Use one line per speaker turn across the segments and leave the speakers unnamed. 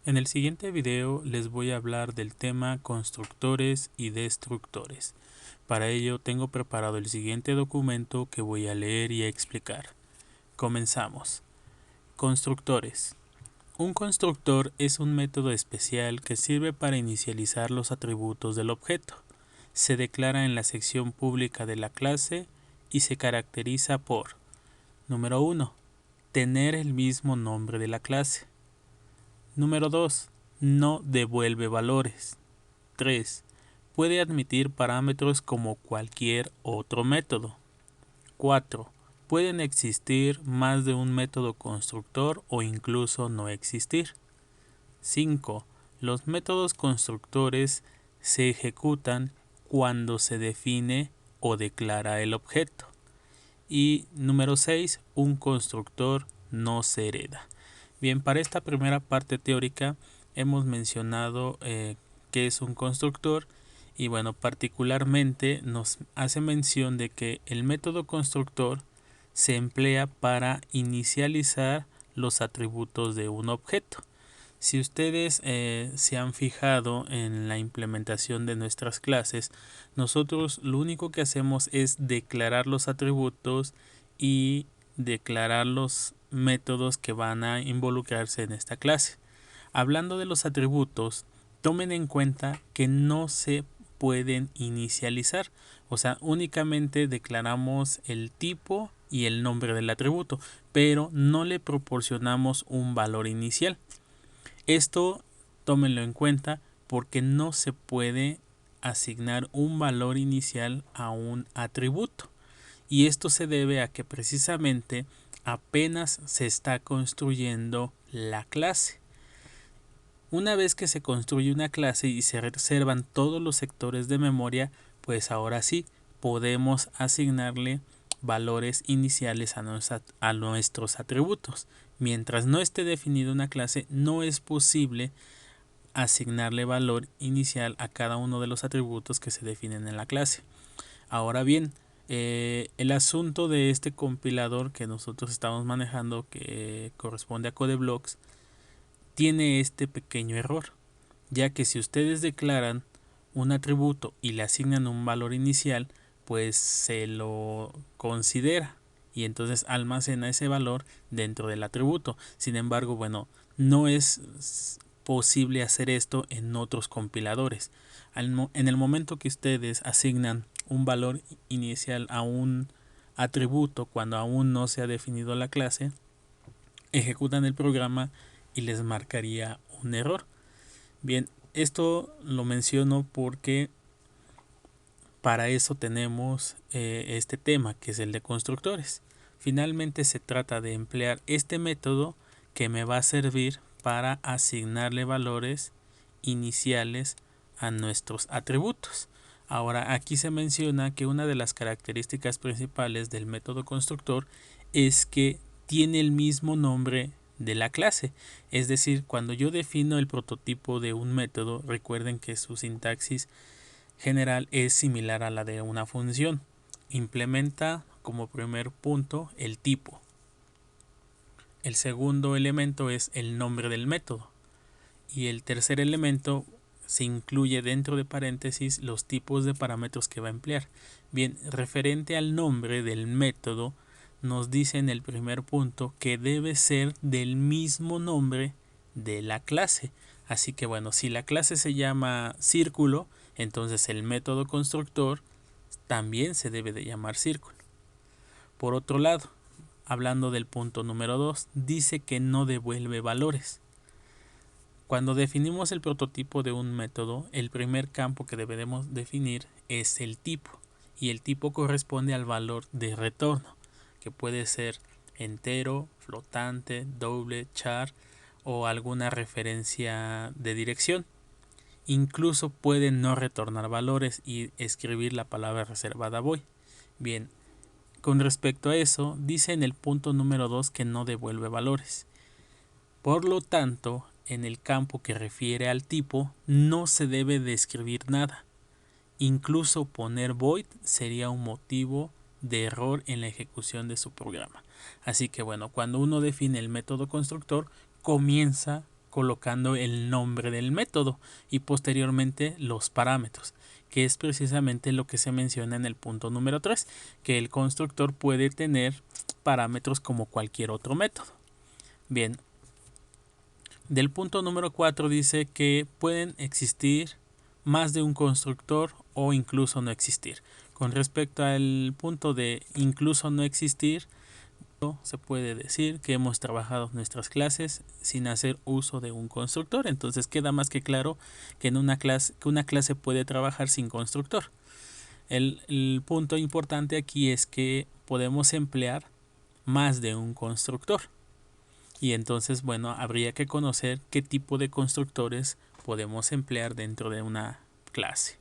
En el siguiente video les voy a hablar del tema constructores y destructores. Para ello tengo preparado el siguiente documento que voy a leer y a explicar. Comenzamos. Constructores. Un constructor es un método especial que sirve para inicializar los atributos del objeto. Se declara en la sección pública de la clase y se caracteriza por: número 1. Tener el mismo nombre de la clase. Número 2. No devuelve valores. 3. Puede admitir parámetros como cualquier otro método. 4. Pueden existir más de un método constructor o incluso no existir. 5. Los métodos constructores se ejecutan cuando se define o declara el objeto. Y número 6. Un constructor no se hereda. Bien, para esta primera parte teórica hemos mencionado qué es un constructor y bueno, particularmente nos hace mención de que el método constructor se emplea para inicializar los atributos de un objeto. Si ustedes se han fijado en la implementación de nuestras clases, nosotros lo único que hacemos es declarar los atributos y declarar los métodos que van a involucrarse en esta clase. Hablando de los atributos, tomen en cuenta que no se pueden inicializar, o sea, únicamente declaramos el tipo y el nombre del atributo, pero no le proporcionamos un valor inicial. Esto tómenlo en cuenta porque no se puede asignar un valor inicial a un atributo. Y esto se debe a que precisamente apenas se está construyendo la clase. Una vez que se construye una clase y se reservan todos los sectores de memoria, pues ahora sí podemos asignarle valores iniciales a nuestros atributos. Mientras no esté definida una clase, no es posible asignarle valor inicial a cada uno de los atributos que se definen en la clase. Ahora bien, el asunto de este compilador que nosotros estamos manejando, que corresponde a CodeBlocks, tiene este pequeño error, ya que si ustedes declaran un atributo y le asignan un valor inicial, pues se lo considera y entonces almacena ese valor dentro del atributo. Sin embargo, bueno, no es posible hacer esto en otros compiladores. En el momento que ustedes asignan un valor inicial a un atributo cuando aún no se ha definido la clase, ejecutan el programa y les marcaría un error. Bien, esto lo menciono porque para eso tenemos este tema, que es el de constructores. Finalmente se trata de emplear este método que me va a servir para asignarle valores iniciales a nuestros atributos. Ahora, aquí se menciona que una de las características principales del método constructor es que tiene el mismo nombre de la clase. Es decir, cuando yo defino el prototipo de un método, recuerden que su sintaxis general es similar a la de una función. Implementa como primer punto el tipo. El segundo elemento es el nombre del método. Y el tercer elemento se incluye dentro de paréntesis los tipos de parámetros que va a emplear. Bien, referente al nombre del método, nos dice en el primer punto que debe ser del mismo nombre de la clase. Así que bueno, si la clase se llama círculo, entonces el método constructor también se debe de llamar círculo. Por otro lado, hablando del punto número 2, dice que no devuelve valores. Cuando definimos el prototipo de un método, el primer campo que debemos definir es el tipo, y el tipo corresponde al valor de retorno, que puede ser entero, flotante, doble, char o alguna referencia de dirección. Incluso puede no retornar valores y escribir la palabra reservada void. Bien, con respecto a eso, dice en el punto número 2 que no devuelve valores. Por lo tanto, en el campo que refiere al tipo no se debe de escribir nada. Incluso poner void sería un motivo de error en la ejecución de su programa. Así que bueno, cuando uno define el método constructor, comienza colocando el nombre del método y posteriormente los parámetros, que es precisamente lo que se menciona en el punto número 3, que el constructor puede tener parámetros como cualquier otro método. Bien, del punto número 4 dice que pueden existir más de un constructor o incluso no existir. Con respecto al punto de incluso no existir, se puede decir que hemos trabajado nuestras clases sin hacer uso de un constructor. Entonces queda más que claro que una clase puede trabajar sin constructor. El punto importante aquí es que podemos emplear más de un constructor. Y entonces, bueno, habría que conocer qué tipo de constructores podemos emplear dentro de una clase.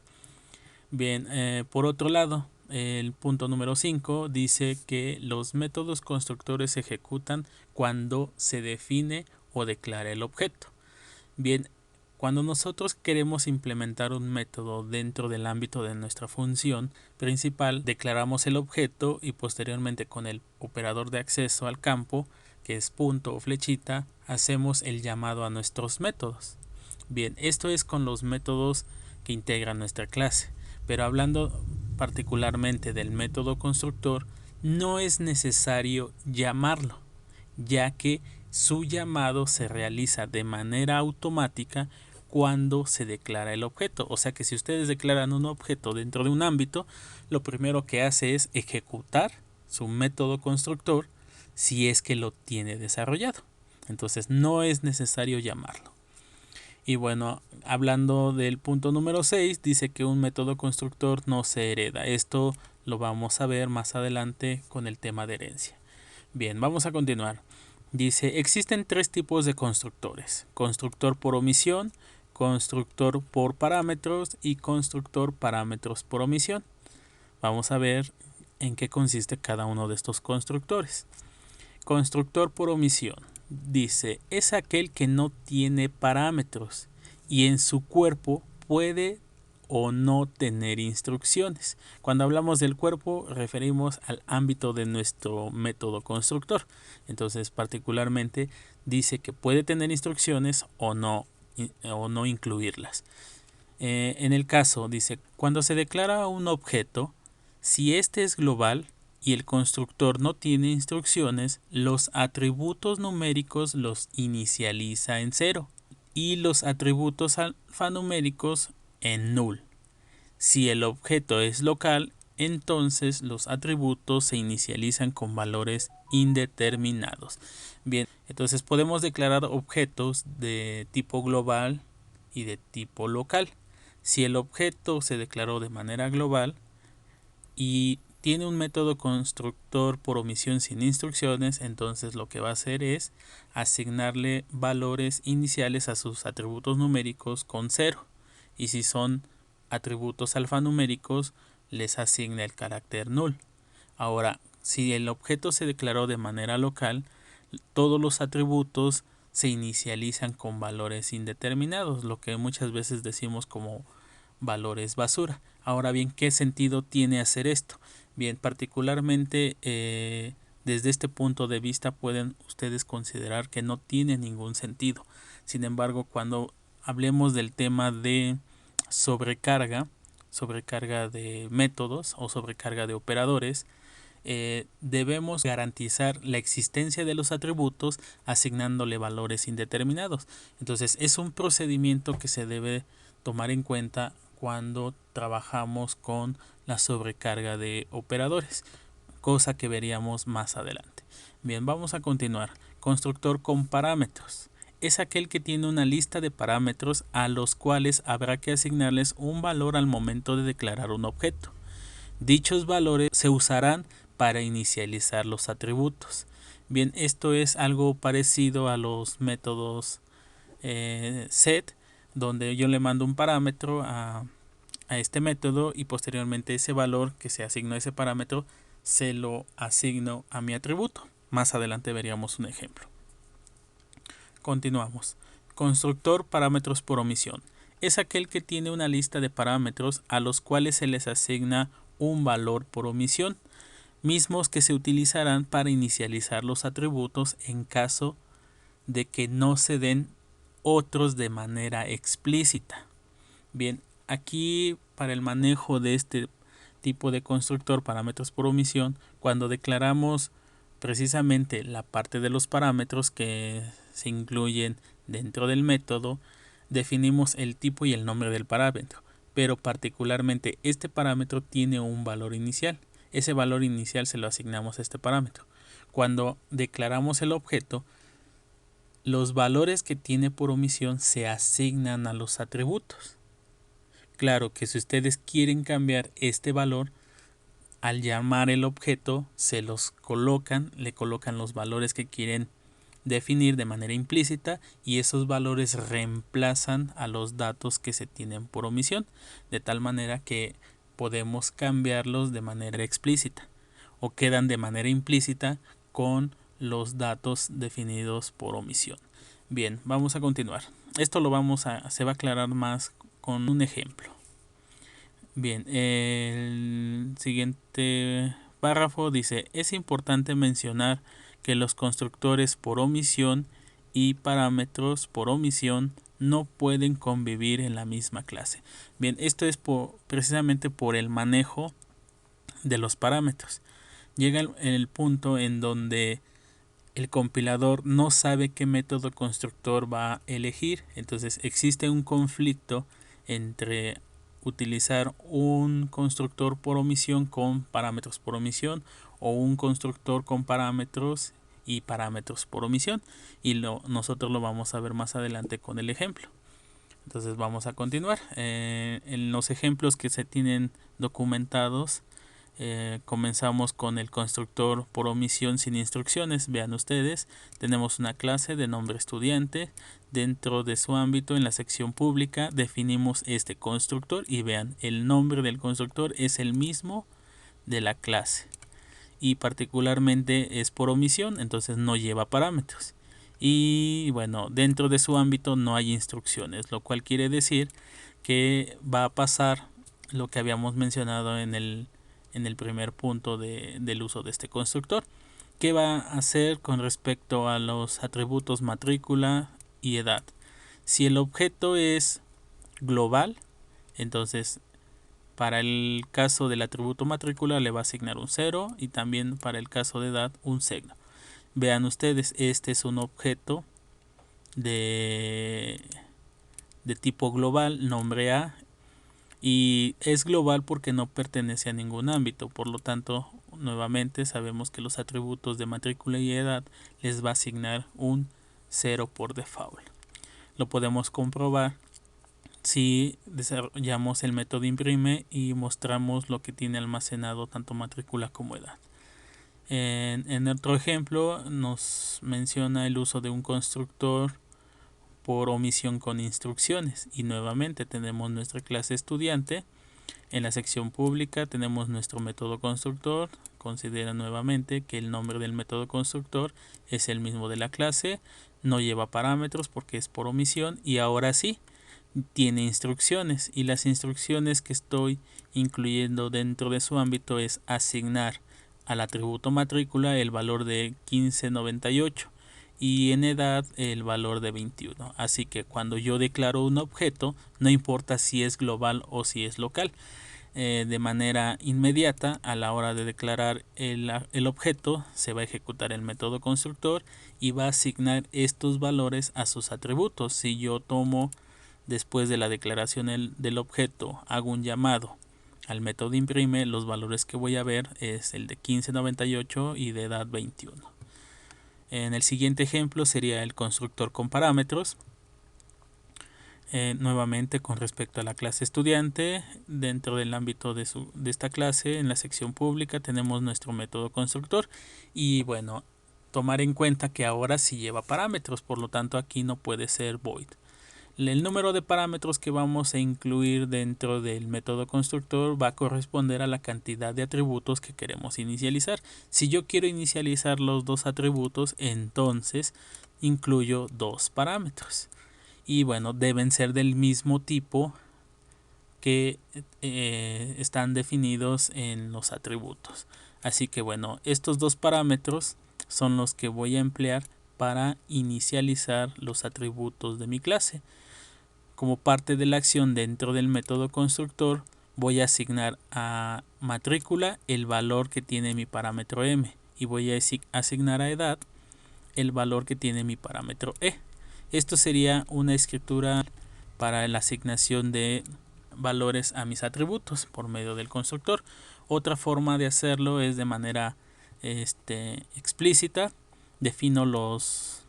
Bien, por otro lado, el punto número 5 dice que los métodos constructores se ejecutan cuando se define o declara el objeto. Bien, cuando nosotros queremos implementar un método dentro del ámbito de nuestra función principal, declaramos el objeto y posteriormente con el operador de acceso al campo, que es punto o flechita, hacemos el llamado a nuestros métodos. Bien, esto es con los métodos que integran nuestra clase, pero hablando particularmente del método constructor, no es necesario llamarlo, ya que su llamado se realiza de manera automática cuando se declara el objeto. O sea que si ustedes declaran un objeto dentro de un ámbito, lo primero que hace es ejecutar su método constructor si es que lo tiene desarrollado. Entonces no es necesario llamarlo. Y bueno, hablando del punto número 6, dice que un método constructor no se hereda. Esto lo vamos a ver más adelante con el tema de herencia. Bien, vamos a continuar. Dice, existen 3 tipos de constructores: constructor por omisión, constructor por parámetros y constructor parámetros por omisión. Vamos a ver en qué consiste cada uno de estos constructores. Constructor por omisión. Dice, es aquel que no tiene parámetros y en su cuerpo puede o no tener instrucciones. Cuando hablamos del cuerpo referimos al ámbito de nuestro método constructor. Entonces particularmente dice que puede tener instrucciones o no incluirlas. En el caso dice, cuando se declara un objeto, si este es global y el constructor no tiene instrucciones, los atributos numéricos los inicializa en 0 y los atributos alfanuméricos en null. Si el objeto es local, entonces los atributos se inicializan con valores indeterminados. Bien, entonces podemos declarar objetos de tipo global y de tipo local. Si el objeto se declaró de manera global y tiene un método constructor por omisión sin instrucciones, entonces lo que va a hacer es asignarle valores iniciales a sus atributos numéricos con 0. Y si son atributos alfanuméricos, les asigna el carácter null. Ahora, si el objeto se declaró de manera local, todos los atributos se inicializan con valores indeterminados, lo que muchas veces decimos como valores basura. Ahora bien, ¿qué sentido tiene hacer esto? Bien, particularmente desde este punto de vista pueden ustedes considerar que no tiene ningún sentido. Sin embargo, cuando hablemos del tema de sobrecarga de métodos o sobrecarga de operadores, debemos garantizar la existencia de los atributos asignándole valores indeterminados. Entonces es un procedimiento que se debe tomar en cuenta cuando trabajamos con la sobrecarga de operadores, cosa que veríamos más adelante. Bien, vamos a continuar. Constructor con parámetros. Es aquel que tiene una lista de parámetros a los cuales habrá que asignarles un valor al momento de declarar un objeto. Dichos valores se usarán para inicializar los atributos. Bien, esto es algo parecido a los métodos set, donde yo le mando un parámetro a este método y posteriormente ese valor que se asignó a ese parámetro se lo asigno a mi atributo. Más adelante veríamos un ejemplo. Continuamos. Constructor parámetros por omisión. Es aquel que tiene una lista de parámetros a los cuales se les asigna un valor por omisión, mismos que se utilizarán para inicializar los atributos en caso de que no se den otros de manera explícita. Bien, aquí para el manejo de este tipo de constructor, parámetros por omisión, cuando declaramos precisamente la parte de los parámetros que se incluyen dentro del método, definimos el tipo y el nombre del parámetro, pero particularmente este parámetro tiene un valor inicial. Ese valor inicial se lo asignamos a este parámetro. Cuando declaramos el objeto, los valores que tiene por omisión se asignan a los atributos. Claro que si ustedes quieren cambiar este valor, al llamar el objeto se los colocan, le colocan los valores que quieren definir de manera implícita y esos valores reemplazan a los datos que se tienen por omisión, de tal manera que podemos cambiarlos de manera explícita o quedan de manera implícita con los datos definidos por omisión. Bien, vamos a continuar. Esto se va a aclarar más con un ejemplo. Bien, el siguiente párrafo dice: es importante mencionar que los constructores por omisión y parámetros por omisión no pueden convivir en la misma clase. Bien, esto es precisamente por el manejo de los parámetros. Llega el punto en donde el compilador no sabe qué método constructor va a elegir, entonces existe un conflicto entre utilizar un constructor por omisión con parámetros por omisión o un constructor con parámetros y parámetros por omisión, y nosotros lo vamos a ver más adelante con el ejemplo. Entonces vamos a continuar. En los ejemplos que se tienen documentados, comenzamos con el constructor por omisión sin instrucciones. Vean ustedes, tenemos una clase de nombre estudiante. Dentro de su ámbito, en la sección pública, definimos este constructor y vean, el nombre del constructor es el mismo de la clase y particularmente es por omisión, entonces no lleva parámetros. Y bueno, dentro de su ámbito no hay instrucciones, lo cual quiere decir que va a pasar lo que habíamos mencionado en el primer punto del uso de este constructor. ¿Qué va a hacer con respecto a los atributos matrícula y edad? Si el objeto es global, entonces para el caso del atributo matrícula le va a asignar un 0 y también para el caso de edad un signo. Vean ustedes, este es un objeto de tipo global, nombre A, y es global porque no pertenece a ningún ámbito. Por lo tanto, nuevamente sabemos que los atributos de matrícula y edad les va a asignar un 0 por default. Lo podemos comprobar si desarrollamos el método imprime y mostramos lo que tiene almacenado tanto matrícula como edad. En otro ejemplo nos menciona el uso de un constructor por omisión con instrucciones, y nuevamente tenemos nuestra clase estudiante. En la sección pública tenemos nuestro método constructor. Considera nuevamente que el nombre del método constructor es el mismo de la clase, no lleva parámetros porque es por omisión, y ahora sí tiene instrucciones, y las instrucciones que estoy incluyendo dentro de su ámbito es asignar al atributo matrícula el valor de 1598 y en edad el valor de 21. Así que cuando yo declaro un objeto, no importa si es global o si es local, de manera inmediata a la hora de declarar el objeto se va a ejecutar el método constructor y va a asignar estos valores a sus atributos. Si yo tomo después de la declaración del objeto, hago un llamado al método imprime, los valores que voy a ver es el de 1598 y de edad 21. En el siguiente ejemplo sería el constructor con parámetros. Nuevamente con respecto a la clase estudiante, dentro del ámbito de esta clase, en la sección pública tenemos nuestro método constructor, y bueno, tomar en cuenta que ahora sí lleva parámetros, por lo tanto aquí no puede ser void. El número de parámetros que vamos a incluir dentro del método constructor va a corresponder a la cantidad de atributos que queremos inicializar. Si yo quiero inicializar los dos atributos, entonces incluyo dos parámetros. Y bueno, deben ser del mismo tipo que están definidos en los atributos. Así que bueno, estos dos parámetros son los que voy a emplear para inicializar los atributos de mi clase. Como parte de la acción dentro del método constructor, voy a asignar a matrícula el valor que tiene mi parámetro m y voy a asignar a edad el valor que tiene mi parámetro e. Esto sería una escritura para la asignación de valores a mis atributos por medio del constructor. Otra forma de hacerlo es de manera explícita. Defino los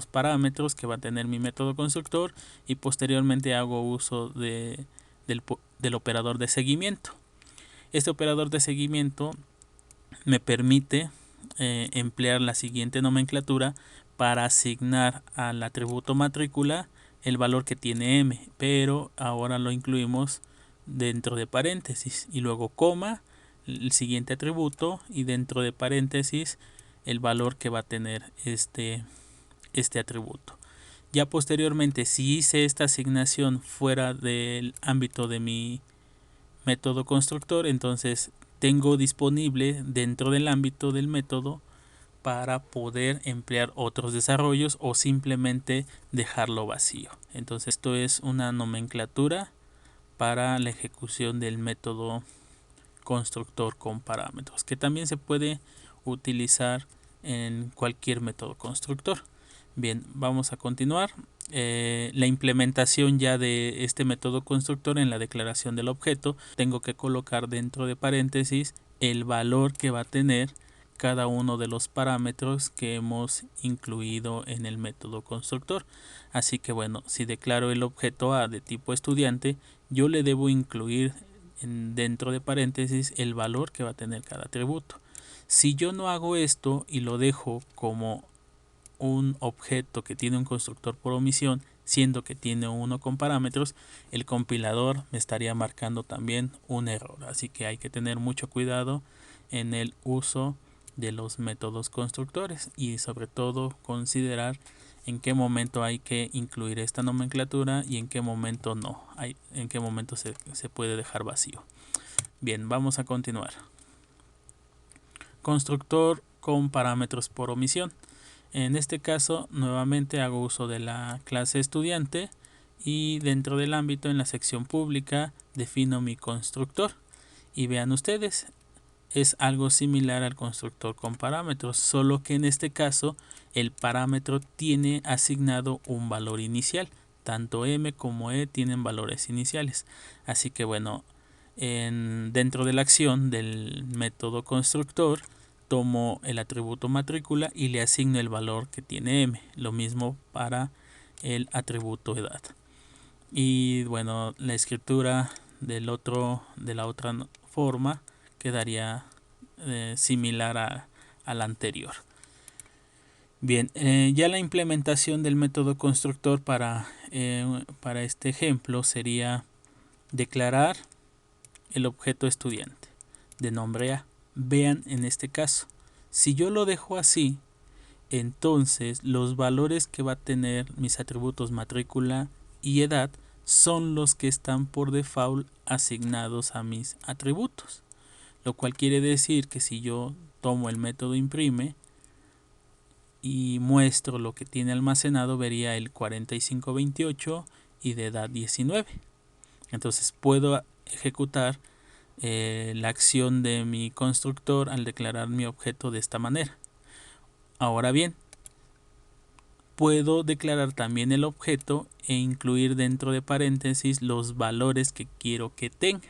parámetros que va a tener mi método constructor y posteriormente hago uso del operador de seguimiento. Este operador de seguimiento me permite emplear la siguiente nomenclatura para asignar al atributo matrícula el valor que tiene m, pero ahora lo incluimos dentro de paréntesis y luego coma el siguiente atributo y dentro de paréntesis el valor que va a tener este atributo. Ya posteriormente, si hice esta asignación fuera del ámbito de mi método constructor, entonces tengo disponible dentro del ámbito del método para poder emplear otros desarrollos o simplemente dejarlo vacío. Entonces esto es una nomenclatura para la ejecución del método constructor con parámetros, que también se puede utilizar en cualquier método constructor. Bien, vamos a continuar. La implementación ya de este método constructor en la declaración del objeto, tengo que colocar dentro de paréntesis el valor que va a tener cada uno de los parámetros que hemos incluido en el método constructor. Así que bueno, si declaro el objeto A de tipo estudiante, yo le debo incluir dentro de paréntesis el valor que va a tener cada atributo. Si yo no hago esto y lo dejo como un objeto que tiene un constructor por omisión, siendo que tiene uno con parámetros, el compilador me estaría marcando también un error. Así que hay que tener mucho cuidado en el uso de los métodos constructores y sobre todo considerar en qué momento hay que incluir esta nomenclatura y en qué momento no, en qué momento se puede dejar vacío. Bien, vamos a continuar. Constructor con parámetros por omisión. En este caso, nuevamente hago uso de la clase estudiante y dentro del ámbito, en la sección pública, defino mi constructor. Y vean ustedes, es algo similar al constructor con parámetros, solo que en este caso el parámetro tiene asignado un valor inicial. Tanto m como e tienen valores iniciales. Así que bueno, dentro de la acción del método constructor, tomo el atributo matrícula y le asigno el valor que tiene m. Lo mismo para el atributo edad. Y bueno, la escritura de la otra forma quedaría similar a la anterior. Bien, ya la implementación del método constructor para este ejemplo sería declarar el objeto estudiante de nombre A. Vean en este caso, si yo lo dejo así, entonces los valores que va a tener mis atributos matrícula y edad son los que están por default asignados a mis atributos, lo cual quiere decir que si yo tomo el método imprime y muestro lo que tiene almacenado, vería el 4528 y de edad 19. Entonces puedo ejecutar la acción de mi constructor al declarar mi objeto de esta manera. Ahora bien, puedo declarar también el objeto e incluir dentro de paréntesis los valores que quiero que tenga.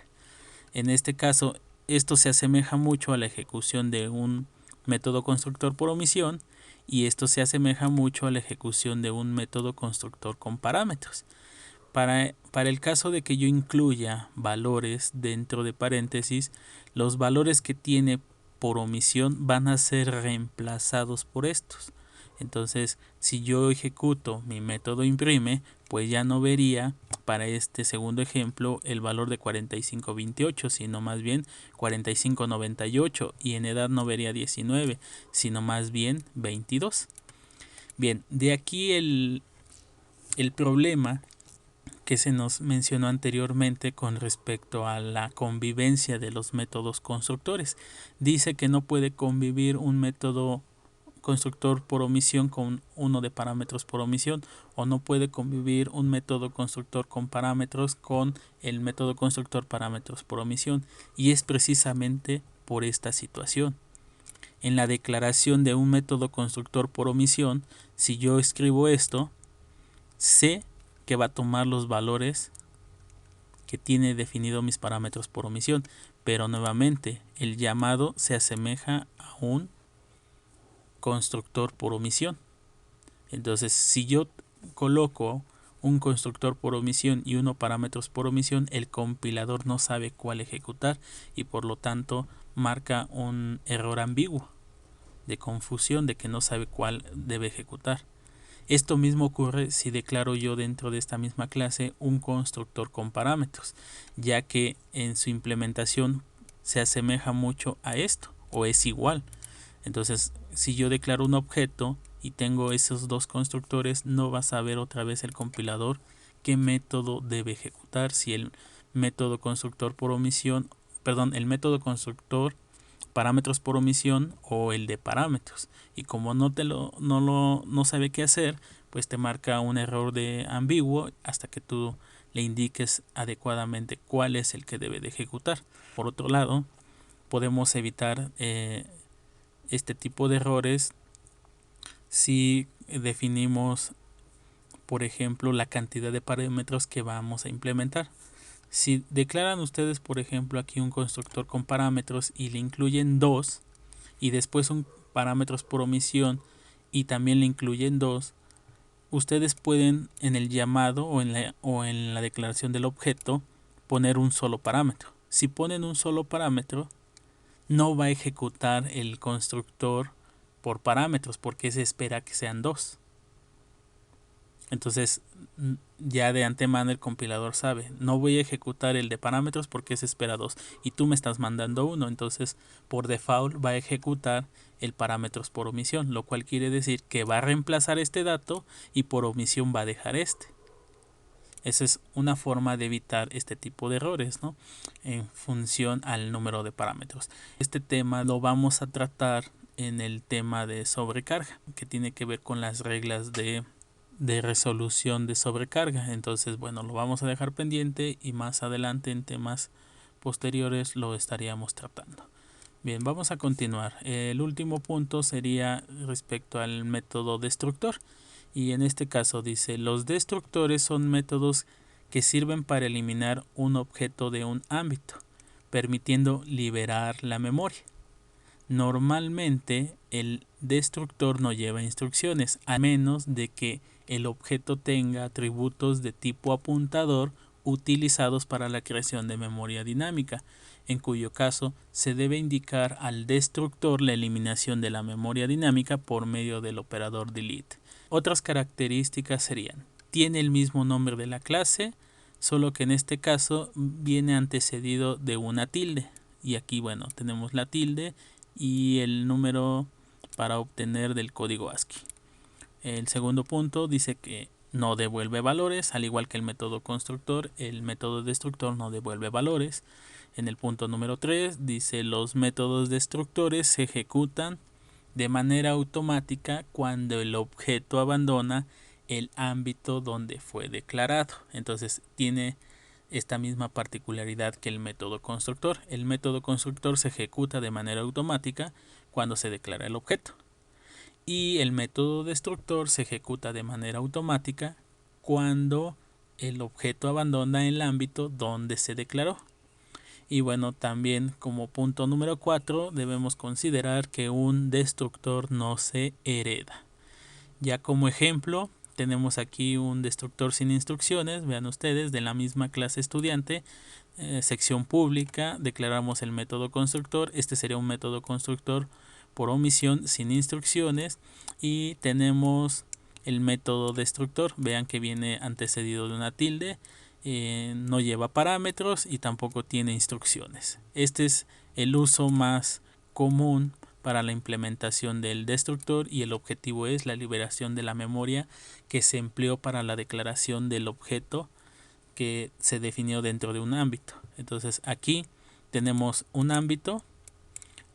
En este caso, esto se asemeja mucho a la ejecución de un método constructor por omisión y esto se asemeja mucho a la ejecución de un método constructor con parámetros. Para el caso de que yo incluya valores dentro de paréntesis, los valores que tiene por omisión van a ser reemplazados por estos. Entonces, si yo ejecuto mi método imprime, pues ya no vería para este segundo ejemplo el valor de 4528, sino más bien 4598, y en edad no vería 19, sino más bien 22. Bien, de aquí el problema que se nos mencionó anteriormente con respecto a la convivencia de los métodos constructores. Dice que no puede convivir un método constructor por omisión con uno de parámetros por omisión, o no puede convivir un método constructor con parámetros con el método constructor parámetros por omisión, y es precisamente por esta situación. En la declaración de un método constructor por omisión, si yo escribo esto, sé que va a tomar los valores que tiene definido mis parámetros por omisión, pero nuevamente el llamado se asemeja a un constructor por omisión. Entonces, si yo coloco un constructor por omisión y uno parámetros por omisión, el compilador no sabe cuál ejecutar y por lo tanto marca un error ambiguo de confusión, de que no sabe cuál debe ejecutar. Esto mismo ocurre si declaro yo dentro de esta misma clase un constructor con parámetros, ya que en su implementación se asemeja mucho a esto o es igual. Entonces, si yo declaro un objeto y tengo esos dos constructores, no va a saber otra vez el compilador qué método debe ejecutar, si el método constructor por omisión, el método constructor parámetros por omisión o el de parámetros, y como no sabe qué hacer, pues te marca un error de ambiguo hasta que tú le indiques adecuadamente cuál es el que debe de ejecutar. Por otro lado, podemos evitar este tipo de errores si definimos, por ejemplo, la cantidad de parámetros que vamos a implementar. Si declaran ustedes, por ejemplo, aquí un constructor con parámetros y le incluyen 2 y después un parámetros por omisión y también le incluyen 2, ustedes pueden en el llamado o en la declaración del objeto poner un solo parámetro. Si ponen un solo parámetro, no va a ejecutar el constructor por parámetros porque se espera que sean 2. Entonces ya de antemano el compilador sabe, no voy a ejecutar el de parámetros porque se espera 2 y tú me estás mandando 1, entonces por default va a ejecutar el parámetros por omisión, lo cual quiere decir que va a reemplazar este dato y por omisión va a dejar este. Esa es una forma de evitar este tipo de errores, ¿no? En función al número de parámetros. Este tema lo vamos a tratar en el tema de sobrecarga, que tiene que ver con las reglas de resolución de sobrecarga. Entonces, bueno, lo vamos a dejar pendiente y más adelante en temas posteriores lo estaríamos tratando. Bien, vamos a continuar. El último punto sería respecto al método destructor. Y en este caso dice, los destructores son métodos que sirven para eliminar un objeto de un ámbito, permitiendo liberar la memoria. Normalmente el destructor no lleva instrucciones, a menos de que el objeto tenga atributos de tipo apuntador utilizados para la creación de memoria dinámica, en cuyo caso se debe indicar al destructor la eliminación de la memoria dinámica por medio del operador delete. Otras características serían: tiene el mismo nombre de la clase, solo que en este caso viene antecedido de una tilde. Y aquí, bueno, tenemos la tilde y el número para obtener del código ASCII. El segundo punto dice que no devuelve valores, al igual que el método constructor, el método destructor no devuelve valores. En el punto número 3 dice: los métodos destructores se ejecutan de manera automática cuando el objeto abandona el ámbito donde fue declarado. Entonces tiene esta misma particularidad que el método constructor. El método constructor se ejecuta de manera automática cuando se declara el objeto, y el método destructor se ejecuta de manera automática cuando el objeto abandona el ámbito donde se declaró. Y bueno, también como punto número 4 debemos considerar que un destructor no se hereda. Ya como ejemplo tenemos aquí un destructor sin instrucciones, vean ustedes, de la misma clase estudiante, sección pública, declaramos el método constructor. Este sería un método constructor por omisión sin instrucciones, y tenemos el método destructor, vean que viene antecedido de una tilde, no lleva parámetros y tampoco tiene instrucciones. Este es el uso más común para la implementación del destructor, y el objetivo es la liberación de la memoria que se empleó para la declaración del objeto que se definió dentro de un ámbito. Entonces aquí tenemos un ámbito.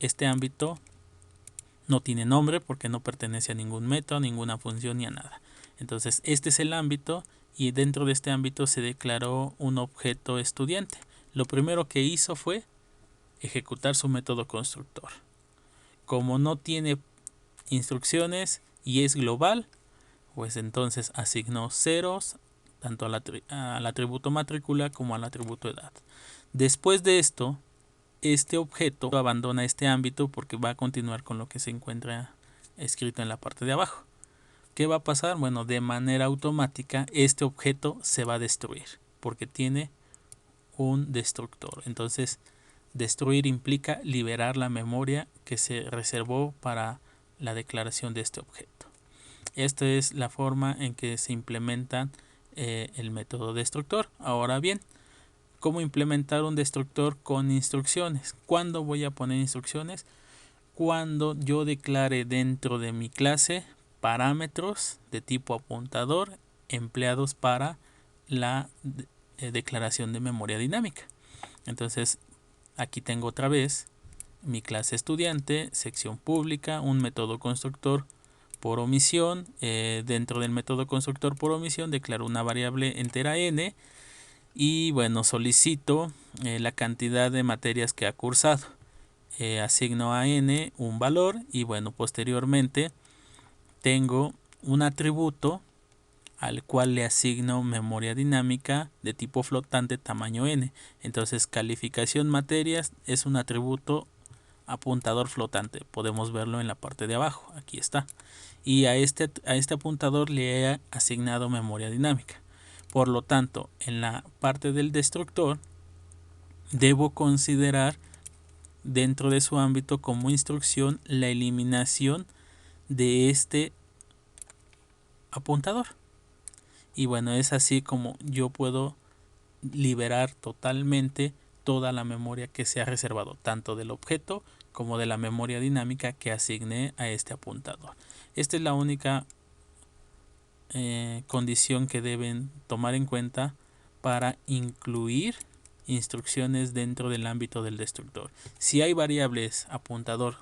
Este ámbito no tiene nombre porque no pertenece a ningún método, a ninguna función ni a nada. Entonces este es el ámbito y dentro de este ámbito se declaró un objeto estudiante. Lo primero que hizo fue ejecutar su método constructor. Como no tiene instrucciones y es global, pues entonces asignó ceros tanto al atributo matrícula como al atributo edad. Después de esto, este objeto abandona este ámbito porque va a continuar con lo que se encuentra escrito en la parte de abajo. ¿Qué va a pasar? Bueno, de manera automática este objeto se va a destruir porque tiene un destructor. Entonces, destruir implica liberar la memoria que se reservó para la declaración de este objeto. Esta es la forma en que se implementa el método destructor. Ahora bien, ¿cómo implementar un destructor con instrucciones? ¿Cuándo voy a poner instrucciones? Cuando yo declare dentro de mi clase parámetros de tipo apuntador empleados para la declaración de memoria dinámica. Entonces, aquí tengo otra vez mi clase estudiante, sección pública, un método constructor por omisión. Dentro del método constructor por omisión declaro una variable entera n y bueno, solicito la cantidad de materias que ha cursado. Asigno a n un valor y bueno, posteriormente tengo un atributo al cual le asigno memoria dinámica de tipo flotante tamaño n. Entonces calificación materias es un atributo apuntador flotante, podemos verlo en la parte de abajo, aquí está, y a este apuntador le he asignado memoria dinámica. Por lo tanto, en la parte del destructor debo considerar dentro de su ámbito como instrucción la eliminación de este apuntador. Y bueno, es así como yo puedo liberar totalmente toda la memoria que se ha reservado, tanto del objeto como de la memoria dinámica que asigné a este apuntador. Esta es la única condición que deben tomar en cuenta para incluir instrucciones dentro del ámbito del destructor. Si hay variables apuntador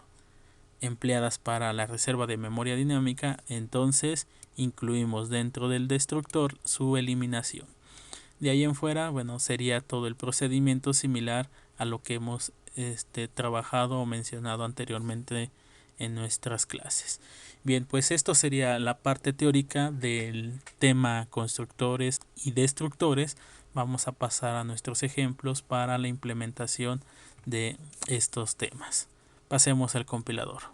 empleadas para la reserva de memoria dinámica, entonces incluimos dentro del destructor su eliminación. De ahí en fuera, bueno, sería todo el procedimiento similar a lo que hemos trabajado o mencionado anteriormente en nuestras clases. Bien, pues esto sería la parte teórica del tema constructores y destructores. Vamos a pasar a nuestros ejemplos para la implementación de estos temas. Pasemos al compilador.